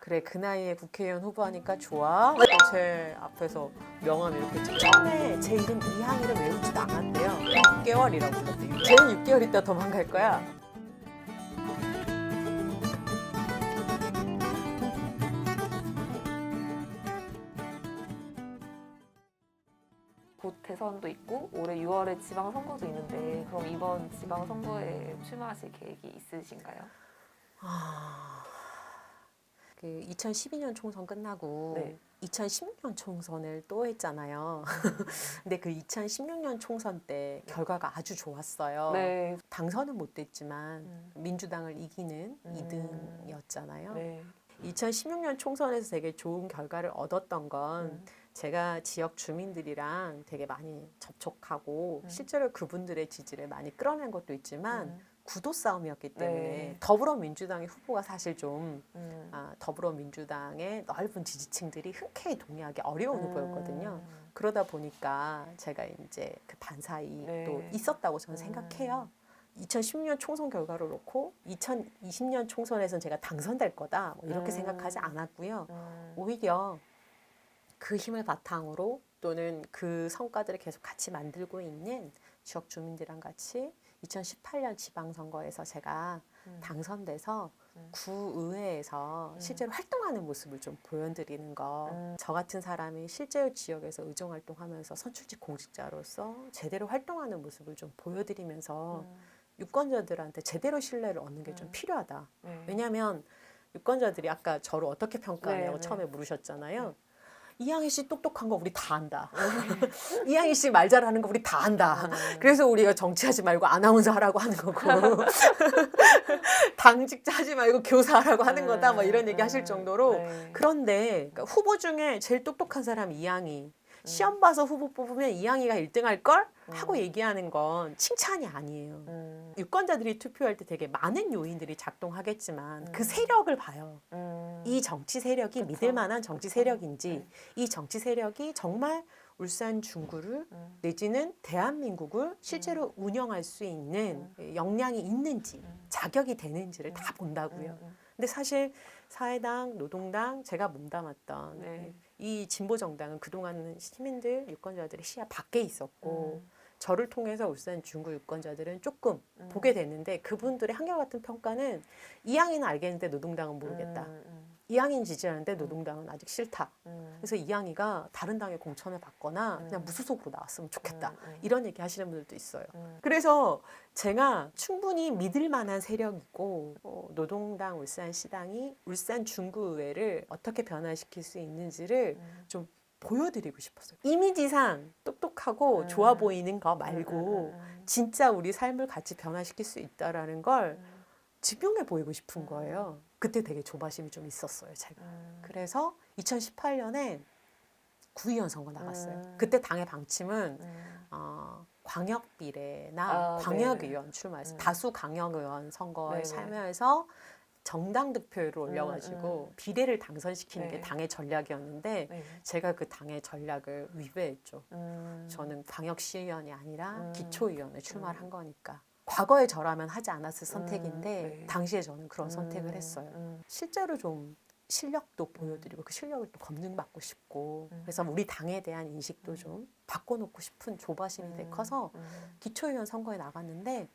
그래 그 나이에 국회의원 후보하니까 좋아. 제 앞에서 명함 이렇게 찍고 처음에 제 이름 이항이를 외우지도 않았대요. 6개월이라고 불렀대요. 쟤는 6개월 있다 도망갈 거야. 곧 대선도 있고 올해 6월에 지방선거도 있는데 그럼 이번 지방선거에 출마하실 계획이 있으신가요? 그 2012년 총선 끝나고 네. 2016년 총선을 또 했잖아요. 근데 그 2016년 총선 때 결과가 아주 좋았어요. 네. 당선은 못 됐지만 민주당을 이기는 음. 2등이었잖아요. 네. 2016년 총선에서 되게 좋은 결과를 얻었던 건 제가 지역 주민들이랑 되게 많이 접촉하고 실제로 그분들의 지지를 많이 끌어낸 것도 있지만 구도 싸움이었기 때문에 네. 더불어민주당의 후보가 사실 좀 음. 더불어민주당의 넓은 지지층들이 흔쾌히 동의하기 어려운 후보였거든요. 그러다 보니까 제가 이제 그 반사이도 네. 있었다고 저는 생각해요. 2016년 총선 결과를 놓고 2020년 총선에서는 제가 당선될 거다 뭐 이렇게 생각하지 않았고요. 오히려 그 힘을 바탕으로 또는 그 성과들을 계속 같이 만들고 있는 지역 주민들이랑 같이 2018년 지방선거에서 제가 당선돼서 구의회에서 실제로 활동하는 모습을 좀 보여드리는 거. 저 같은 사람이 실제로 지역에서 의정활동하면서 선출직 공직자로서 제대로 활동하는 모습을 좀 보여드리면서 유권자들한테 제대로 신뢰를 얻는 게 좀 필요하다. 네. 왜냐하면 유권자들이 아까 저를 어떻게 평가하냐고 네, 네. 처음에 물으셨잖아요. 이항희 씨 똑똑한 거 우리 다 안다. 이항희 씨 말 잘하는 거 우리 다 안다. 그래서 우리가 정치하지 말고 아나운서 하라고 하는 거고 당직자 하지 말고 교사 하라고 하는 거다. 뭐 이런 얘기 하실 정도로. 네. 그런데 그러니까 후보 중에 제일 똑똑한 사람이 이항희. 시험 봐서 후보 뽑으면 이항희가 1등 할 걸? 하고 얘기하는 건 칭찬이 아니에요. 유권자들이 투표할 때 되게 많은 요인들이 작동하겠지만 그 세력을 봐요. 이 정치 세력이 그쵸. 믿을 만한 정치 그쵸. 세력인지 네. 이 정치 세력이 정말 울산 중구를 내지는 대한민국을 실제로 운영할 수 있는 역량이 있는지 자격이 되는지를 다 본다고요. 근데 사실 사회당, 노동당 제가 몸담았던 네. 이 진보 정당은 그동안은 시민들, 유권자들의 시야 밖에 있었고 저를 통해서 울산 중구 유권자들은 조금 보게 됐는데 그분들의 한결같은 평가는 이항이는 알겠는데 노동당은 모르겠다. 이항이는 지지하는데 노동당은 아직 싫다. 그래서 이항이가 다른 당에 공천을 받거나 그냥 무소속으로 나왔으면 좋겠다. 이런 얘기 하시는 분들도 있어요. 그래서 제가 충분히 믿을 만한 세력이고 노동당 울산시당이 울산 중구의회를 어떻게 변화시킬 수 있는지를 좀 보여드리고 싶었어요. 이미지상 똑똑하고 좋아 보이는 거 말고 진짜 우리 삶을 같이 변화시킬 수 있다라는 걸 증명해 보이고 싶은 거예요. 그때 되게 조바심이 좀 있었어요, 제가. 그래서 2018년에 구의원 선거 나갔어요. 그때 당의 방침은 광역 비례나 광역의원 출마해서 다수 광역의원 선거에 참여해서 정당 득표율을 올려가지고 비례를 당선시키는 게 당의 전략이었는데 제가 그 당의 전략을 위배했죠. 저는 광역시의원이 아니라 기초의원에 출마를 한 거니까. 과거에 저라면 하지 않았을 선택인데 당시에 저는 그런 선택을 했어요. 실제로 좀 실력도 보여드리고 그 실력을 또 검증받고 싶고 그래서 우리 당에 대한 인식도 좀 바꿔놓고 싶은 조바심이 되게 커서 기초의원 선거에 나갔는데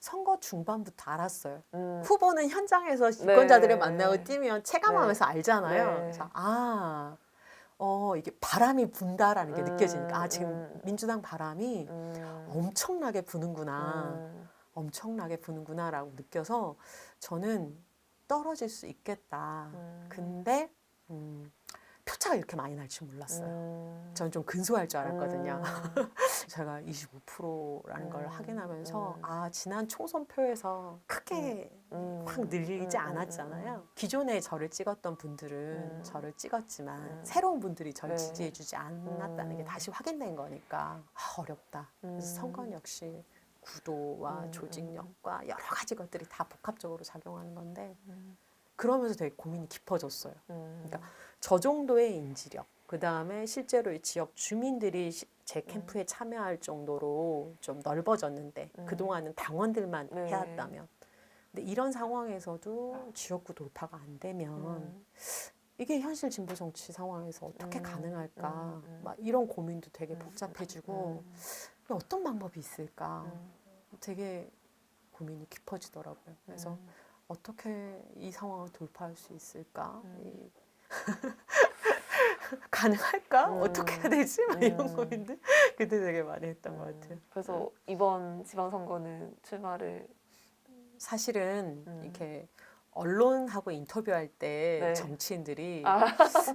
선거 중반부터 알았어요. 후보는 현장에서 유권자들을 만나고 뛰면 체감하면서 알잖아요. 그래서 이게 바람이 분다라는 게 느껴지니까 지금 민주당 바람이 엄청나게 부는구나. 엄청나게 부는구나라고 느껴서 저는 떨어질 수 있겠다. 근데 표차가 이렇게 많이 날 줄 몰랐어요. 저는 좀 근소할 줄 알았거든요. 제가 25%라는 걸 확인하면서 지난 총선표에서 크게 확 늘리지 않았잖아요. 기존에 저를 찍었던 분들은 저를 찍었지만 새로운 분들이 저를 지지해주지 않았다는 게 다시 확인된 거니까 어렵다. 그래서 선거는 역시 구도와 조직력과 여러 가지 것들이 다 복합적으로 작용하는 건데 그러면서 되게 고민이 깊어졌어요. 그러니까 저 정도의 인지력, 그 다음에 실제로 이 지역 주민들이 제 캠프에 참여할 정도로 좀 넓어졌는데 그동안은 당원들만 해왔다면 근데 이런 상황에서도 지역구 돌파가 안 되면 이게 현실 진보 정치 상황에서 어떻게 가능할까? 음. 막 이런 고민도 되게 복잡해지고 어떤 방법이 있을까? 되게 고민이 깊어지더라고요. 그래서 어떻게 이 상황을 돌파할 수 있을까? 가능할까? 어떻게 해야 되지? 막 이런 고민들 그때 되게 많이 했던 것 같아요. 그래서 이번 지방선거는 출마를 사실은 음. 이렇게 언론하고 인터뷰할 때 네. 정치인들이 아.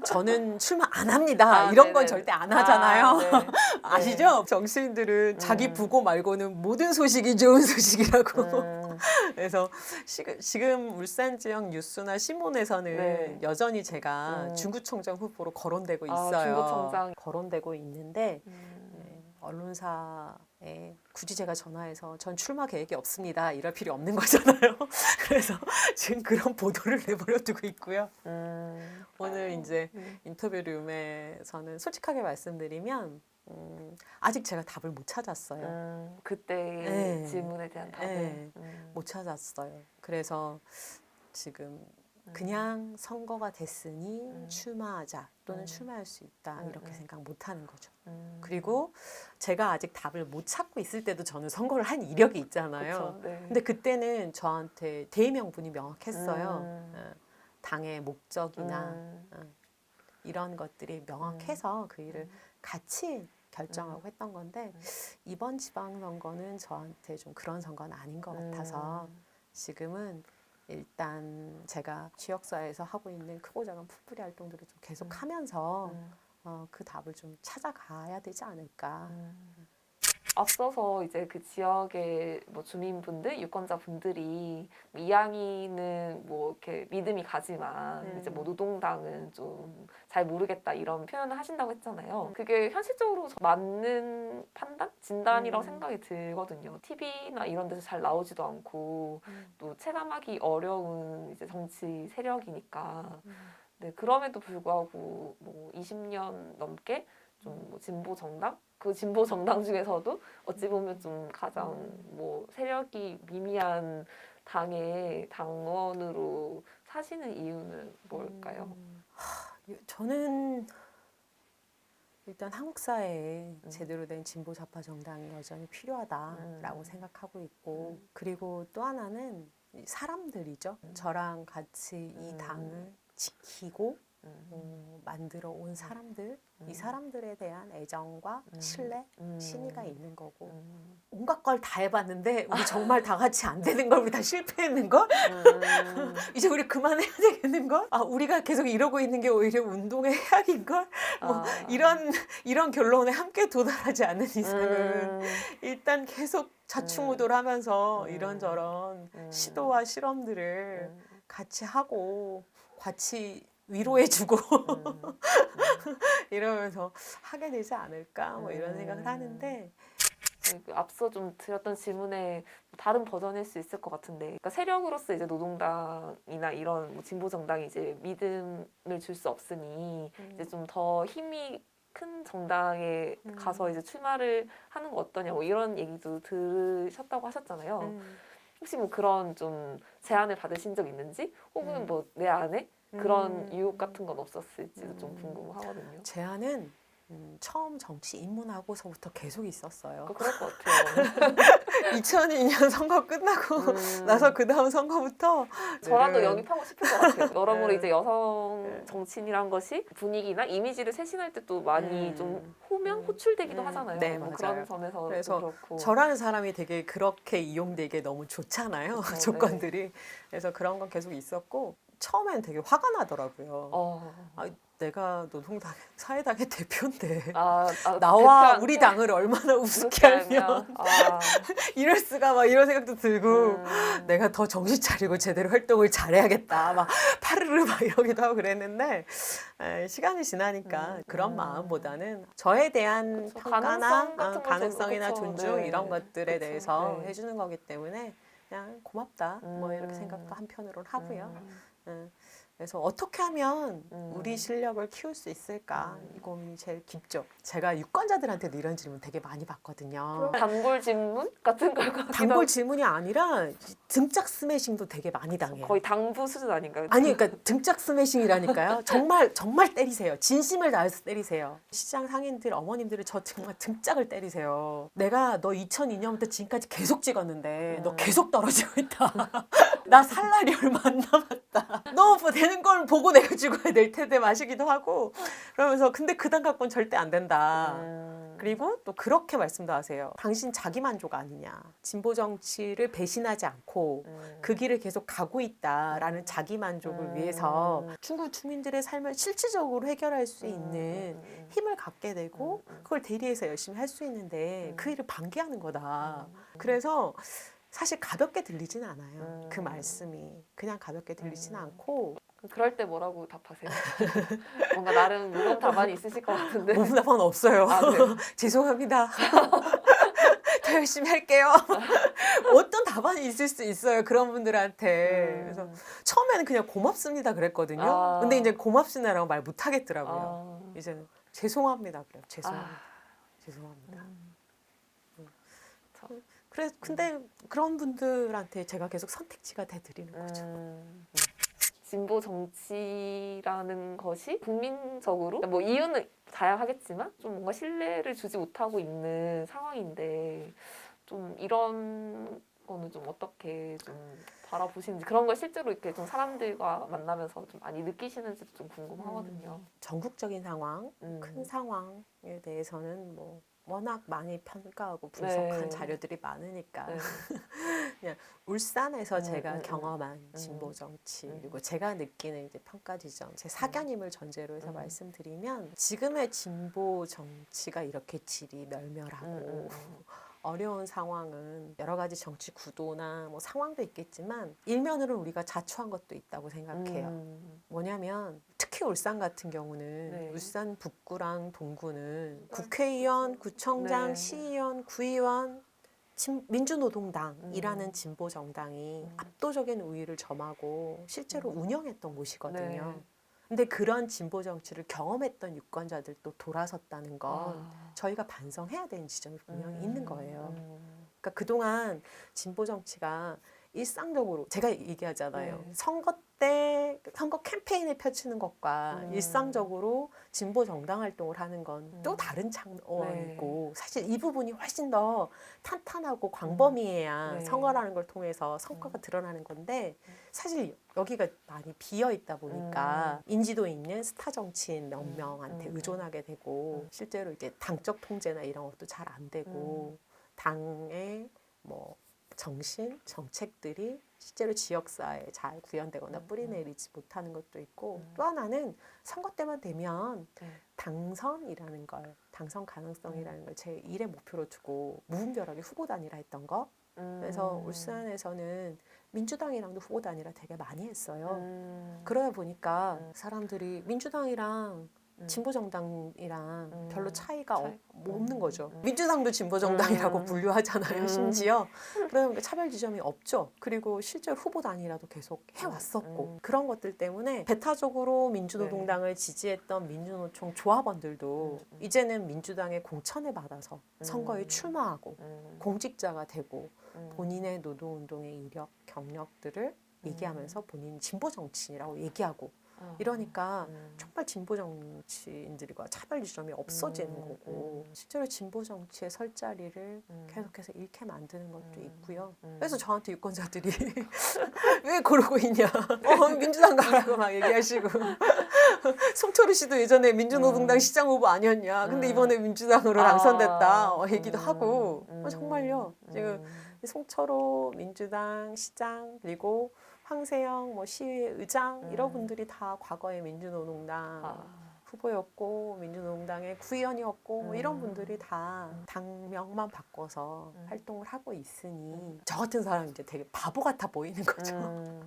저는 출마 안 합니다. 아, 이런 건 네네. 절대 안 하잖아요. 아, 네. 아시죠? 정치인들은 자기 부고 말고는 모든 소식이 좋은 소식이라고. 그래서 지금 울산 지역 뉴스나 신문에서는 네. 여전히 제가 중구청장 후보로 거론되고 있어요. 중구청장. 거론되고 있는데 네, 언론사에 굳이 제가 전화해서 전 출마 계획이 없습니다. 이럴 필요 없는 거잖아요. 그래서 지금 그런 보도를 내버려 두고 있고요. 오늘 이제 인터뷰룸에서는 솔직하게 말씀드리면 아직 제가 답을 못 찾았어요. 그때의 네. 질문에 대한 답을 네, 못 찾았어요. 그래서 지금 그냥 선거가 됐으니 출마하자 또는 출마할 수 있다 이렇게 생각 못 하는 거죠. 그리고 제가 아직 답을 못 찾고 있을 때도 저는 선거를 한 이력이 있잖아요. 그쵸, 네. 근데 그때는 저한테 대의명분이 명확했어요. 당의 목적이나 이런 것들이 명확해서 그 일을 같이 결정하고 했던 건데 이번 지방선거는 저한테 좀 그런 선거는 아닌 것 같아서 지금은 일단 제가 지역사회에서 하고 있는 크고 작은 풀뿌리 활동들을 좀 계속 하면서 그 답을 좀 찾아가야 되지 않을까. 앞서서 이제 그 지역의 뭐 주민분들, 유권자분들이 이양이는 뭐 이렇게 믿음이 가지만 이제 뭐 노동당은 좀 잘 모르겠다 이런 표현을 하신다고 했잖아요. 그게 현실적으로 맞는 판단, 진단이라고 생각이 들거든요. TV나 이런 데서 잘 나오지도 않고 또 체감하기 어려운 이제 정치 세력이니까. 네, 그럼에도 불구하고 뭐 20년 넘게 좀 뭐 진보 정당? 그 진보 정당 중에서도 어찌 보면 좀 가장 뭐 세력이 미미한 당의 당원으로 사시는 이유는 뭘까요? 저는 일단 한국 사회에 제대로 된 진보 좌파 정당이 여전히 필요하다라고 생각하고 있고 그리고 또 하나는 사람들이죠. 저랑 같이 이 당을 지키고 만들어 온 사람들, 이 사람들에 대한 애정과 신뢰, 신의가 있는 거고 온갖 걸 다 해봤는데 우리 정말 다 같이 안 되는 걸, 우리 다 실패했는 걸, 이제 우리 그만해야 되겠는 걸, 우리가 계속 이러고 있는 게 오히려 운동의 해악인 걸, 뭐 이런 결론에 함께 도달하지 않는 이상은 일단 계속 좌충우돌하면서 이런저런 시도와 실험들을 같이 하고 같이 위로해주고 이러면서 하게 되지 않을까 뭐 이런 생각을 하는데 앞서 좀 드렸던 질문에 다른 버전일 수 있을 것 같은데, 그러니까 세력으로서 이제 노동당이나 이런 뭐 진보 정당이 이제 믿음을 줄 수 없으니 이제 좀 더 힘이 큰 정당에 가서 이제 출마를 하는 거 어떠냐 뭐 이런 얘기도 들으셨다고 하셨잖아요. 혹시 뭐 그런 좀 제안을 받으신 적 있는지, 혹은 뭐 내 안에 그런 유혹 같은 건 없었을지도 좀 궁금하거든요. 제안은 처음 정치 입문하고서부터 계속 있었어요. 그럴 것 같아요. 2002년 선거 끝나고 나서 그 다음 선거부터 저라도 영입하고 싶을 것 같아요. 여러모로 이제 여성 정치인이란 것이 분위기나 이미지를 쇄신할 때 또 많이 좀 호출되기도 하잖아요. 네, 뭐 맞아요. 그런 점에서 그래서 그렇고. 저라는 사람이 되게 그렇게 이용되기에 너무 좋잖아요. 그쵸, 조건들이. 그래서 그런 건 계속 있었고 처음엔 되게 화가 나더라고요. 내가 노동당 사회당의 대표인데 나와 우리 당을 얼마나 우습게 알면 이럴 수가 막 이런 생각도 들고 내가 더 정신 차리고 제대로 활동을 잘해야겠다 막 파르르 막 이러기도 하고 그랬는데 시간이 지나니까 그런 마음보다는 저에 대한 그쵸, 평가나 그쵸, 가능성이나 존중 네. 이런 것들에 그쵸, 대해서 네. 해주는 거기 때문에 그냥 고맙다 뭐 이렇게 생각도 한편으로는 하고요. 그래서 어떻게 하면 음. 우리 실력을 키울 수 있을까? 이 고민이 제일 깊죠. 제가 유권자들한테도 이런 질문 되게 많이 받거든요. 단골 질문 같은 걸 같기도 단골 하고. 질문이 아니라 등짝 스매싱도 되게 많이 당해요. 거의 당부 수준 아닌가요? 아니, 그러니까 등짝 스매싱이라니까요. 정말 때리세요. 진심을 다해서 때리세요. 시장 상인들, 어머님들은 저 정말 등짝을 때리세요. 내가 너 2002년부터 지금까지 계속 찍었는데 너 계속 떨어지고 있다. 나 살 날이 얼마 안 남았다. 너 뭐 되는 걸 보고 내가 죽어야 될 텐데 마시기도 하고 그러면서 근데 그 당 갖고는 절대 안 된다. 그리고 또 그렇게 말씀도 하세요. 당신 자기 만족 아니냐. 진보 정치를 배신하지 않고 그 길을 계속 가고 있다라는 자기 만족을 위해서 중국 주민들의 삶을 실질적으로 해결할 수 있는 힘을 갖게 되고 그걸 대리해서 열심히 할 수 있는데 그 일을 방기하는 거다. 그래서 사실 가볍게 들리진 않아요. 그 말씀이 그냥 가볍게 들리진 않고 그럴 때 뭐라고 답하세요? 뭔가 나름 무거운 답안이 있으실 것 같은데. 몸 답은 없어요. 아, 네. 죄송합니다. 더 열심히 할게요. 어떤 답안이 있을 수 있어요. 그런 분들한테. 그래서 처음에는 그냥 고맙습니다 그랬거든요. 아. 근데 이제 고맙습니다라고 말 못 하겠더라고요. 아. 이제는 죄송합니다 그래요. 죄송합니다. 죄송합니다. 참. 그래 근데 그런 분들한테 제가 계속 선택지가 돼 드리는 거죠. 진보 정치라는 것이 국민적으로 뭐 이유는 다양하겠지만 좀 뭔가 신뢰를 주지 못하고 있는 상황인데 좀 이런 거는 좀 어떻게 좀 바라보시는지 그런 걸 실제로 이렇게 좀 사람들과 만나면서 좀 많이 느끼시는지도 좀 궁금하거든요. 전국적인 상황, 큰 상황에 대해서는 뭐 워낙 많이 평가하고 분석한 네. 자료들이 많으니까 네. 그냥 울산에서 제가 경험한 음. 진보 정치 그리고 제가 느끼는 이제 평가 지점 제 사견임을 전제로 해서 말씀드리면 지금의 진보 정치가 이렇게 질이 멸멸하고 어려운 상황은 여러 가지 정치 구도나 뭐 상황도 있겠지만 일면으로 우리가 자초한 것도 있다고 생각해요. 뭐냐면 특히 울산 같은 경우는 네. 울산 북구랑 동구는 국회의원, 구청장, 네. 시의원, 구의원 민주노동당이라는 진보 정당이 압도적인 우위를 점하고 실제로 운영했던 곳이거든요. 네. 근데 그런 진보 정치를 경험했던 유권자들도 돌아섰다는 건 저희가 반성해야 되는 지점이 분명히 있는 거예요. 그러니까 그동안 진보 정치가 일상적으로 제가 얘기하잖아요. 네. 선거 때 선거 캠페인을 펼치는 것과 일상적으로 진보 정당 활동을 하는 건 또 다른 차원이고 사실 이 부분이 훨씬 더 탄탄하고 광범위해야 네. 선거라는 걸 통해서 성과가 드러나는 건데 사실 여기가 많이 비어 있다 보니까 인지도 있는 스타 정치인 몇 명한테 의존하게 되고 실제로 이제 당적 통제나 이런 것도 잘 안 되고 당의 뭐 정신, 정책들이 실제로 지역사회에 잘 구현되거나 뿌리내리지 못하는 것도 있고 또 하나는 선거 때만 되면 네. 당선이라는 걸, 당선 가능성이라는 걸 제 1의 목표로 두고 무분별하게 후보 단일화 했던 거. 그래서 울산에서는 민주당이랑도 후보 단일화 되게 많이 했어요. 그러다 보니까 사람들이 민주당이랑 진보정당이랑 별로 차이가 없는 거죠. 민주당도 진보정당이라고 분류하잖아요. 심지어. 그러니까 차별 지점이 없죠. 그리고 실제로 후보 단일화도 계속 해왔었고 그런 것들 때문에 배타적으로 민주노동당을 지지했던 민주노총 조합원들도 이제는 민주당의 공천을 받아서 선거에 출마하고 공직자가 되고 본인의 노동운동의 이력, 경력들을 얘기하면서 본인 진보정치인이라고 얘기하고 이러니까 정말 진보 정치인들과 차별 지점이 없어지는 거고 실제로 진보 정치의 설 자리를 계속해서 잃게 만드는 것도 있고요. 그래서 저한테 유권자들이 왜 그러고 있냐, 민주당 가라고 막 얘기하시고 송철우 씨도 예전에 민주노동당 시장 후보 아니었냐, 근데 이번에 민주당으로 당선됐다 얘기도 하고 정말요. 지금 송철우 민주당 시장 그리고 황세영 뭐 시의회 의장 이런 분들이 다 과거에 민주노동당 후보였고 민주노동당의 구의원이었고 뭐 이런 분들이 다 당명만 바꿔서 활동을 하고 있으니 저 같은 사람이 이제 되게 바보 같아 보이는 거죠.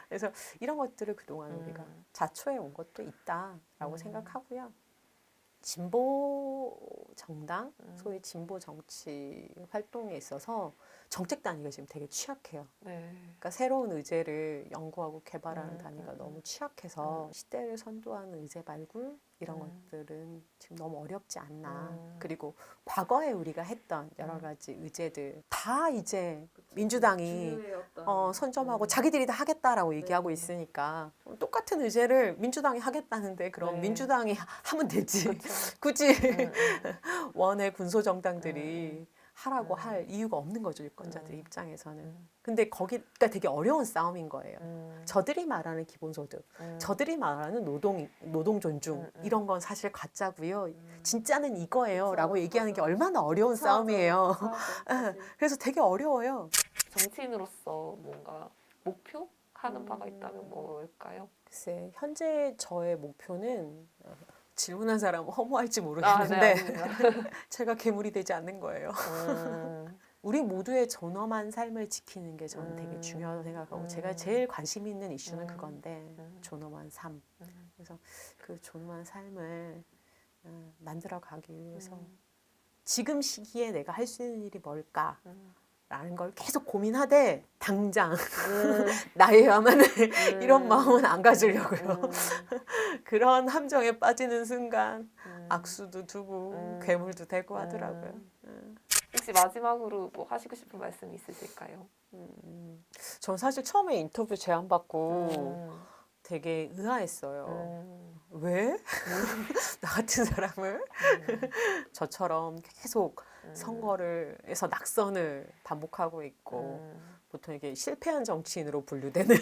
그래서 이런 것들을 그동안 우리가 자초해 온 것도 있다라고 생각하고요. 진보 정당, 소위 진보 정치 활동에 있어서 정책 단위가 지금 되게 취약해요. 네. 그러니까 새로운 의제를 연구하고 개발하는 단위가 음. 너무 취약해서 시대를 선도하는 의제 발굴 이런 것들은 지금 너무 어렵지 않나. 그리고 과거에 우리가 했던 여러 가지 의제들 다 이제 민주당이 선점하고 자기들이 다 하겠다라고 얘기하고 있으니까 똑같은 의제를 민주당이 하겠다는데 그럼 네. 민주당이 하면 되지. 그쵸. 굳이 원외 군소정당들이 하라고 음. 할 이유가 없는 거죠, 유권자들 입장에서는. 음. 근데 거기가 되게 어려운 싸움인 거예요. 음. 저들이 말하는 기본소득, 저들이 말하는 노동 존중 이런 건 사실 가짜고요. 진짜는 이거예요 그쵸, 라고 얘기하는 게 맞아. 얼마나 어려운 싸움이에요. 사실. 그래서 되게 어려워요. 정치인으로서 뭔가 목표 하는 바가 있다면 뭘까요? 글쎄, 현재 저의 목표는 질문한 사람은 허무할지 아, 모르겠는데 네, 아닙니다. 제가 괴물이 되지 않는 거예요. 우리 모두의 존엄한 삶을 지키는 게 저는 되게 중요하다고 생각하고 제가 제일 관심 있는 이슈는 그건데 존엄한 삶. 그래서 그 존엄한 삶을 만들어 가기 위해서 지금 시기에 내가 할 수 있는 일이 뭘까? 라는 걸 계속 고민하되 당장 나에야만을 이런 마음은 안 가지려고요. 그런 함정에 빠지는 순간 악수도 두고 괴물도 되고 하더라고요. 혹시 마지막으로 뭐 하시고 싶은 말씀 있으실까요? 전 사실 처음에 인터뷰 제안 받고 되게 의아했어요. 왜? 나 같은 사람을 저처럼 계속 선거를 해서 낙선을 반복하고 있고 보통 이게 실패한 정치인으로 분류되는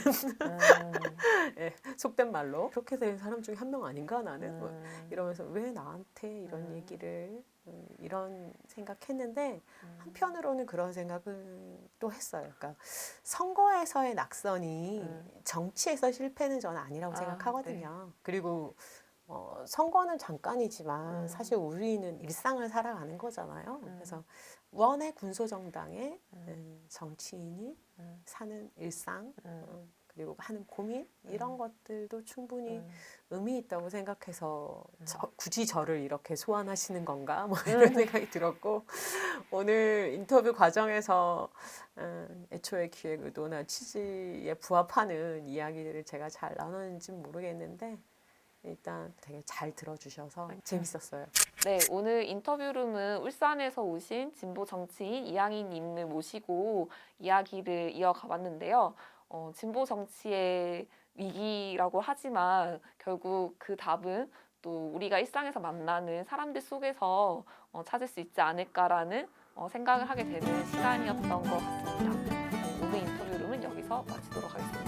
예, 속된 말로 그렇게 된 사람 중에 한 명 아닌가 나는 뭐 이러면서 왜 나한테 이런 얘기를 이런 생각했는데 한편으로는 그런 생각을 또 했어요. 그러니까 선거에서의 낙선이 정치에서 실패는 저는 아니라고 생각하거든요. 그리고 선거는 잠깐이지만 사실 우리는 일상을 살아가는 거잖아요. 그래서 원의 군소정당의 정치인이 사는 일상 그리고 하는 고민 이런 것들도 충분히 의미 있다고 생각해서 굳이 저를 이렇게 소환하시는 건가 뭐 이런 생각이 들었고 오늘 인터뷰 과정에서 애초에 기획 의도나 취지에 부합하는 이야기들을 제가 잘 나눴는지는 모르겠는데 일단 되게 잘 들어주셔서 재밌었어요. 네, 오늘 인터뷰룸은 울산에서 오신 진보 정치인 이양희님을 모시고 이야기를 이어가 봤는데요. 진보 정치의 위기라고 하지만 결국 그 답은 또 우리가 일상에서 만나는 사람들 속에서 찾을 수 있지 않을까라는 생각을 하게 되는 시간이었던 것 같습니다. 오늘 인터뷰룸은 여기서 마치도록 하겠습니다.